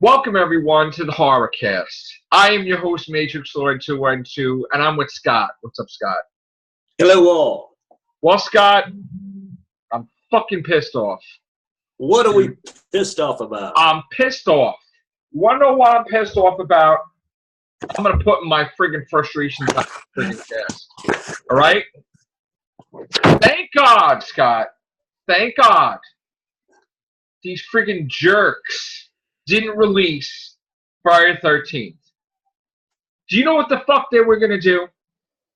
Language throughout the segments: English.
Welcome everyone to the Horror Cast. I am your host, Matrixlord212, and I'm with Scott. What's up, Scott? Hello all. Well, Scott, I'm fucking pissed off. What are we pissed off about? I'm pissed off. You want to know what I'm pissed off about? I'm going to put my friggin' frustrations on the friggin' cast. All right? Thank God, Scott. Thank God. These friggin' jerks didn't release Friday the 13th. Do you know what the fuck they were going to do?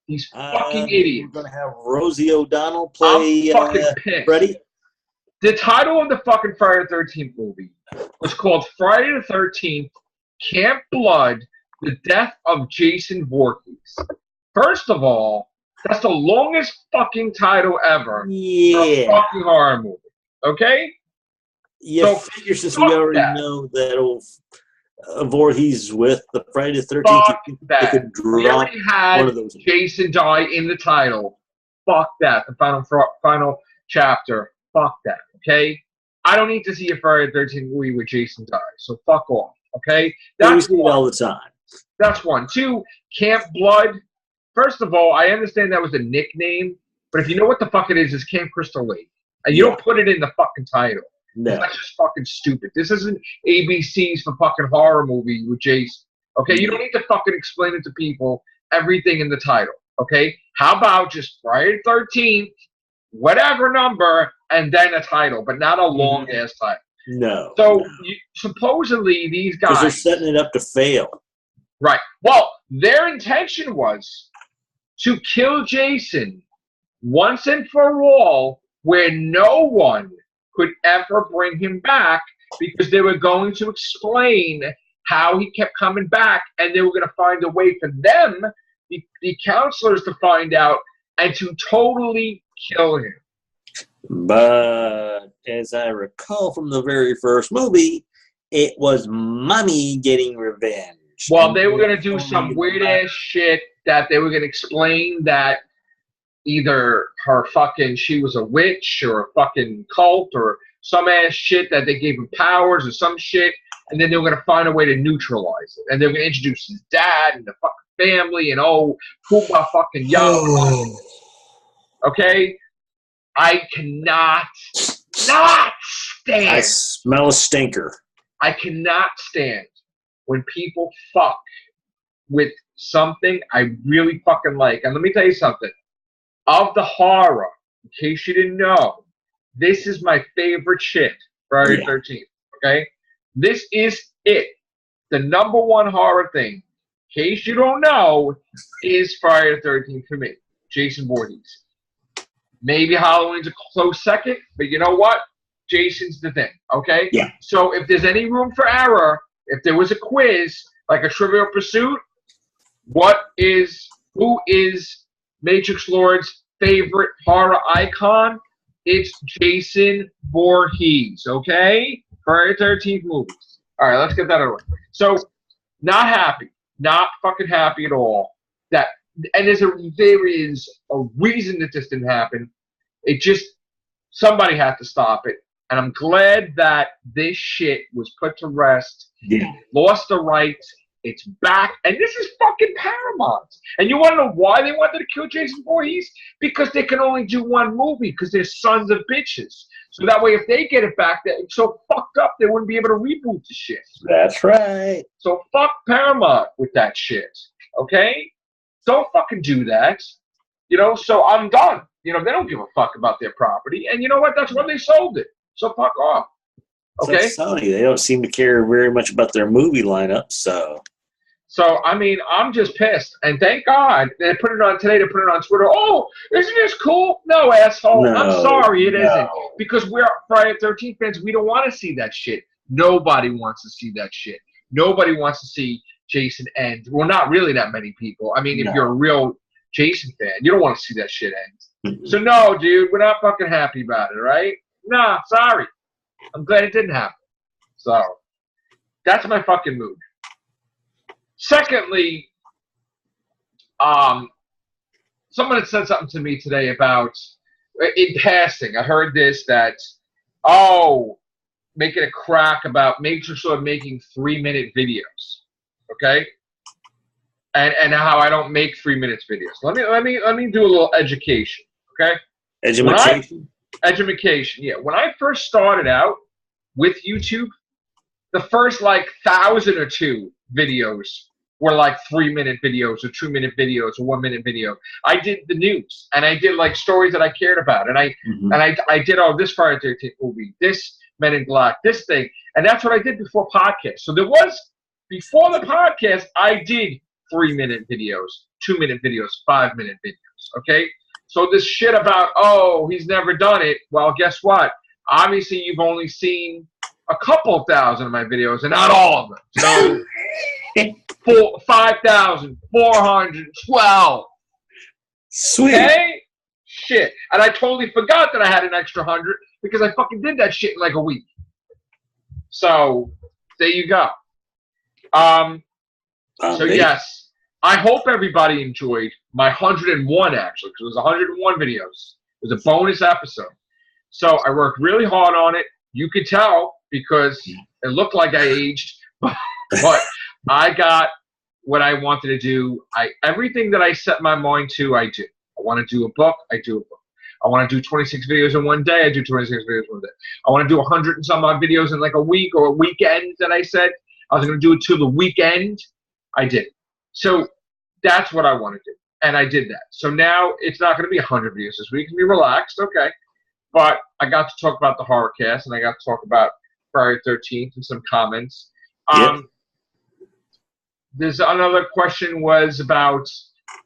These fucking idiots. We're going to have Rosie O'Donnell play Freddy. The title of the fucking Friday the 13th movie was called Friday the 13th, Camp Blood, The Death of Jason Voorhees. First of all, that's the longest fucking title ever for a fucking horror movie. Okay? Yeah, so, figure since we already know that Voorhees with the Friday the 13th, they could drop one of those. Jason die in the title. Fuck that. The final chapter. Fuck that. Okay? I don't need to see a Friday the 13th movie where Jason dies. So fuck off. Okay? That's one. All the time. That's one. Two, Camp Blood. First of all, I understand that was a nickname, but if you know what the fuck it is Camp Crystal Lake. And you don't put it in the fucking title. No. That's just fucking stupid. This isn't ABC's for fucking horror movie with Jason. Okay? You don't need to fucking explain it to people, everything in the title. Okay? How about just Friday the 13th, whatever number, and then a title, but not a long-ass title. No. So, supposedly, these guys... Because they're setting it up to fail. Right. Well, their intention was to kill Jason once and for all, where no one could ever bring him back, because they were going to explain how he kept coming back, and they were going to find a way for them, the counselors, to find out and to totally kill him. But as I recall from the very first movie, it was Mommy getting revenge. Well, they were going to do some weird-ass shit that they were going to explain that either she was a witch or a fucking cult or some ass shit that they gave him powers or some shit, and then they were going to find a way to neutralize it. And they were going to introduce his dad and the fucking family and Poopa fucking Yum. Okay? I cannot stand. I smell a stinker. I cannot stand when people fuck with something I really fucking like. And let me tell you something. Of the horror, in case you didn't know, this is my favorite shit, Friday the 13th, okay? This is it. The number one horror thing, in case you don't know, is Friday the 13th for me. Jason Voorhees. Maybe Halloween's a close second, but you know what? Jason's the thing, okay? Yeah. So if there's any room for error, if there was a quiz, like a Trivial Pursuit, who is Matrix Lord's favorite horror icon? It's Jason Voorhees, okay? Friday the 13th movies. All right, let's get that out of the way. So, not happy. Not fucking happy at all. And there is a reason that this didn't happen. Somebody had to stop it. And I'm glad that this shit was put to rest. Yeah. Lost the rights. It's back. And this is fucking Paramount. And you want to know why they wanted to kill Jason Voorhees? Because they can only do one movie because they're sons of bitches. So that way, if they get it back, they're so fucked up, they wouldn't be able to reboot the shit. That's right. So fuck Paramount with that shit. Okay? Don't fucking do that. So I'm done. They don't give a fuck about their property. And you know what? That's when they sold it. So fuck off. Okay? It's like Sony. They don't seem to care very much about their movie lineup, so... So, I mean, I'm just pissed. And thank God they put it on today. They put it on Twitter. Oh, isn't this cool? No, asshole. No, I'm sorry, it isn't. Because we're Friday the 13th fans. We don't want to see that shit. Nobody wants to see that shit. Nobody wants to see Jason end. Well, not really that many people. I mean, if you're a real Jason fan, you don't want to see that shit end. So, no, dude, we're not fucking happy about it, right? Nah, sorry. I'm glad it didn't happen. So, that's my fucking mood. Secondly, someone had said something to me today about, in passing, I heard this, that, making a crack about Matrixlord making 3-minute videos, okay? And how I don't make 3 minutes videos. Let me do a little education, okay? Education. Education, yeah. When I first started out with YouTube, the first like 1,000 or 2 videos were like 3-minute videos or 2-minute videos or 1-minute video. I did the news and I did like stories that I cared about, and I did this Friday 13th movie, this Men in Black, this thing, and that's what I did before podcast. So there was before the podcast, I did 3-minute videos, 2-minute videos, 5-minute videos. Okay, so this shit about he's never done it. Well, guess what? Obviously, you've only seen a couple thousand of my videos, and not all of them. So 5,412. Sweet. Okay? Shit. And I totally forgot that I had an extra 100 because I fucking did that shit in like a week. So there you go. So yes, I hope everybody enjoyed my 101 actually, because it was 101 videos. It was a bonus episode. So I worked really hard on it. You could tell because it looked like I aged, but I got what I wanted to do. Everything that I set my mind to, I do. I want to do a book, I do a book. I want to do 26 videos in one day, I do 26 videos in one day. I want to do 100 and some odd videos in like a week or a weekend that I said I was going to do it till the weekend. I did. So that's what I want to do. And I did that. So now it's not going to be 100 videos this week. It's going to be relaxed, okay. But I got to talk about the horror cast, and I got to talk about Friday 13th and some comments. There's another question was about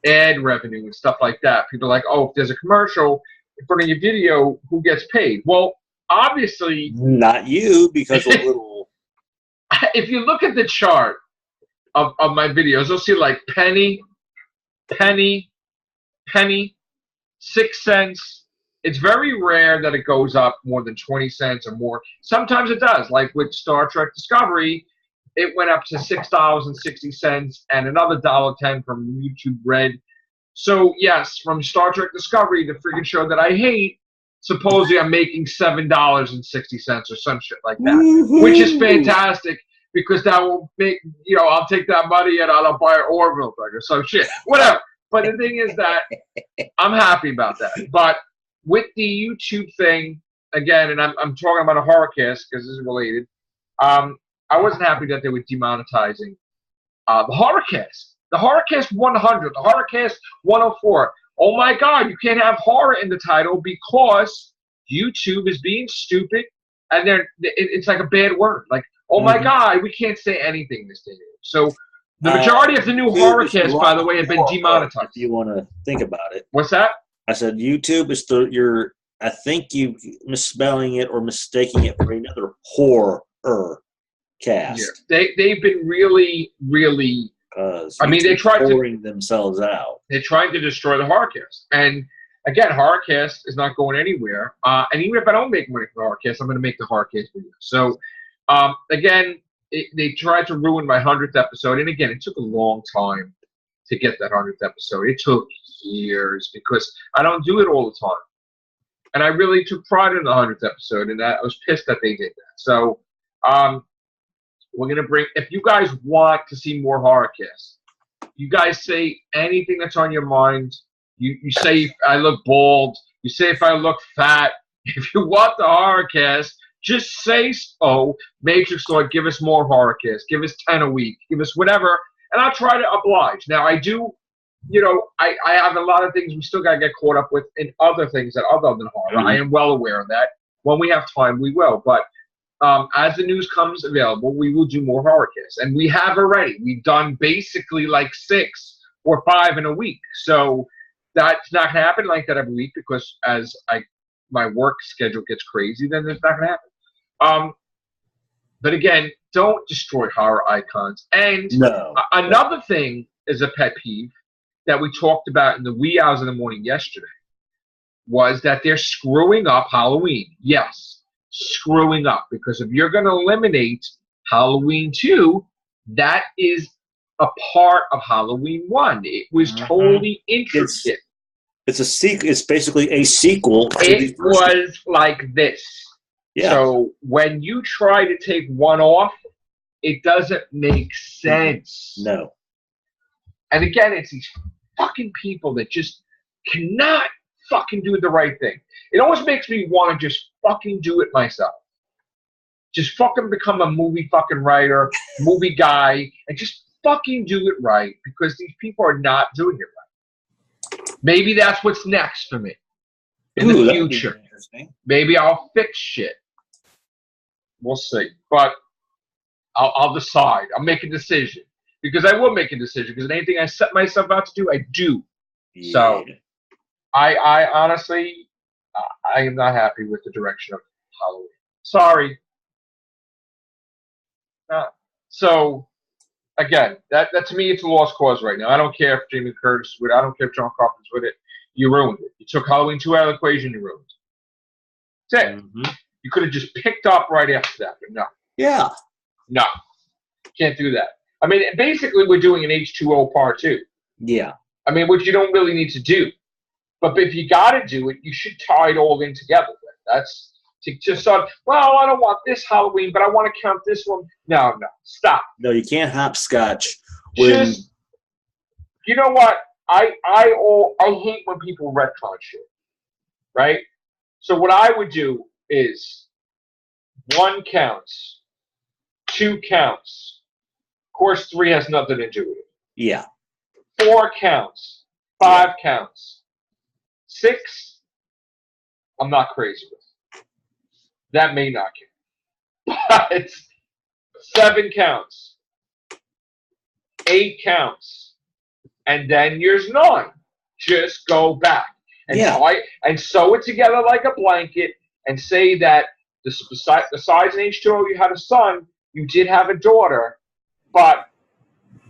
ad revenue and stuff like that. People are like, if there's a commercial in front of your video, who gets paid? Well, obviously... Not you, because a little... If you look at the chart of my videos, you'll see like penny, 6 cents. It's very rare that it goes up more than 20 cents or more. Sometimes it does. Like with Star Trek Discovery, it went up to $6.60 and another $1.10 from YouTube Red. So, yes, from Star Trek Discovery, the freaking show that I hate, supposedly I'm making $7.60 or some shit like that, which is fantastic because that will make, I'll take that money and I'll buy an Orville thing or some shit. Whatever. But the thing is that I'm happy about that. But with the YouTube thing, again, and I'm talking about a horror cast because this is related, I wasn't happy that they were demonetizing the horror cast. The horror cast 100, the horror cast 104. Oh my God, you can't have horror in the title because YouTube is being stupid and it's like a bad word. Like, oh my God, we can't say anything this day. So the majority of the new horror cast, by the way, have been demonetized. If you want to think about it. What's that? I said YouTube is I think you misspelling it or mistaking it for another horror cast. Yeah. They've been really, really. They tried pouring themselves out. They're trying to destroy the horrorcast, and again, horrorcast is not going anywhere. And even if I don't make money for the horrorcast, I'm going to make the horrorcast video. So, again, they tried to ruin my 100th episode, and again, it took a long time to get that 100th episode. It took years because I don't do it all the time, and I really took pride in the 100th episode, and I was pissed that they did that. So, we're going to bring, if you guys want to see more horrorcasts, you guys say anything that's on your mind. You say if I look bald. You say if I look fat. If you want the horrorcast, just say so. Matrixlord, give us more horrorcasts. Give us 10 a week. Give us whatever, and I'll try to oblige. Now, I do, I have a lot of things we still got to get caught up with in other things that other than horror. I am well aware of that. When we have time, we will. But as the news comes available, we will do more horrorcasts. And we have already. We've done basically like 6 or 5 in a week. So that's not going to happen like that every week because as my work schedule gets crazy, then it's not going to happen. But again, don't destroy horror icons. And another thing is a pet peeve that we talked about in the wee hours of the morning yesterday was that they're screwing up Halloween. Yes. Screwing up, because if you're going to eliminate Halloween 2, that is a part of Halloween 1. It was totally intricate. It's a sequel. It's basically a sequel. It was like this. Yeah. So when you try to take one off, it doesn't make sense. No. And again, it's these fucking people that just cannot fucking do the right thing. It almost makes me want to just fucking do it myself. Just fucking become a movie fucking writer, movie guy, and just fucking do it right, because these people are not doing it right. Maybe that's what's next for me in the future. Maybe I'll fix shit. We'll see. But I'll decide. I'll make a decision. Because I will make a decision. Because anything I set myself out to do, I do. Yeah. So I honestly, I am not happy with the direction of Halloween. Sorry. So, again, that to me, it's a lost cause right now. I don't care if Jamie Lee Curtis is with it. I don't care if John Carpenter's with it. You ruined it. You took Halloween 2 out of the equation, you ruined it. That's it. Mm-hmm. You could have just picked up right after that, but no. Yeah. No. Can't do that. I mean, basically, we're doing an H2O part 2. Yeah. I mean, which you don't really need to do. But if you got to do it, you should tie it all in together. That's to just sort of, well, I don't want this Halloween, but I want to count this one. No, stop. No, you can't hopscotch. Just, you know what? I hate when people retcon shit, right? So what I would do is 1 counts, 2 counts. Of course, 3 has nothing to do with it. Yeah. 4 counts, 5 counts, 6. I'm not crazy with. That may not count. But 7 counts, 8 counts, and then there's 9. Just go back and and sew it together like a blanket, and say that besides in H2O you had a son, you did have a daughter, but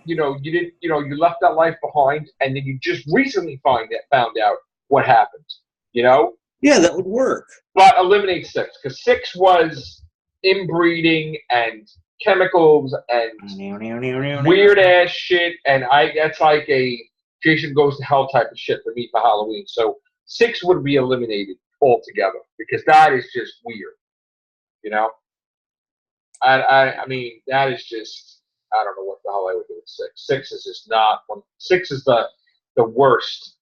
you didn't. You left that life behind, and then you just recently found out what happened. Yeah, that would work. But eliminate 6, because 6 was inbreeding and chemicals and weird ass shit, and that's like a Jason Goes to Hell type of shit for me for Halloween. So 6 would be eliminated altogether, because that is just weird. I mean, that is just, I don't know what the hell I would do with 6. 6 is just not one. 6 is the worst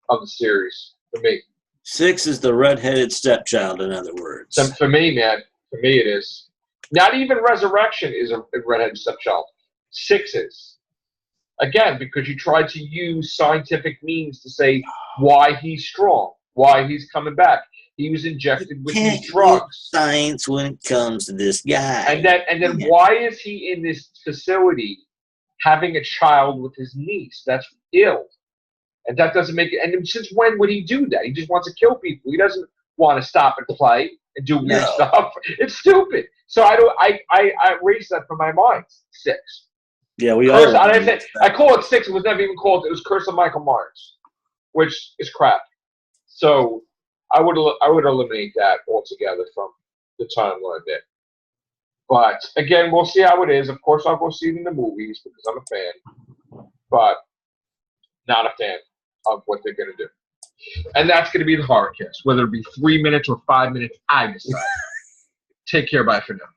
of the series for me. 6 is the redheaded stepchild, in other words. So for me, man, for me it is. Not even Resurrection is a redheaded stepchild. 6 is. Again, because you tried to use scientific means to say why he's strong, why he's coming back. He was injected with these drugs. Science when it comes to this guy. And then why is he in this facility having a child with his niece? That's ill. And that doesn't make it. And since when would he do that? He just wants to kill people. He doesn't want to stop and play and do weird stuff. It's stupid. So I erased that from my mind. 6. Yeah, we all. I call it 6. It was never even called. It was Curse of Michael Myers, which is crap. So I would eliminate that altogether from the timeline there. But again, we'll see how it is. Of course, I'll go see it in the movies because I'm a fan, but not a fan of what they're going to do. And that's going to be the horror cast, whether it be 3 minutes or 5 minutes. I decide. Take care. Bye for now.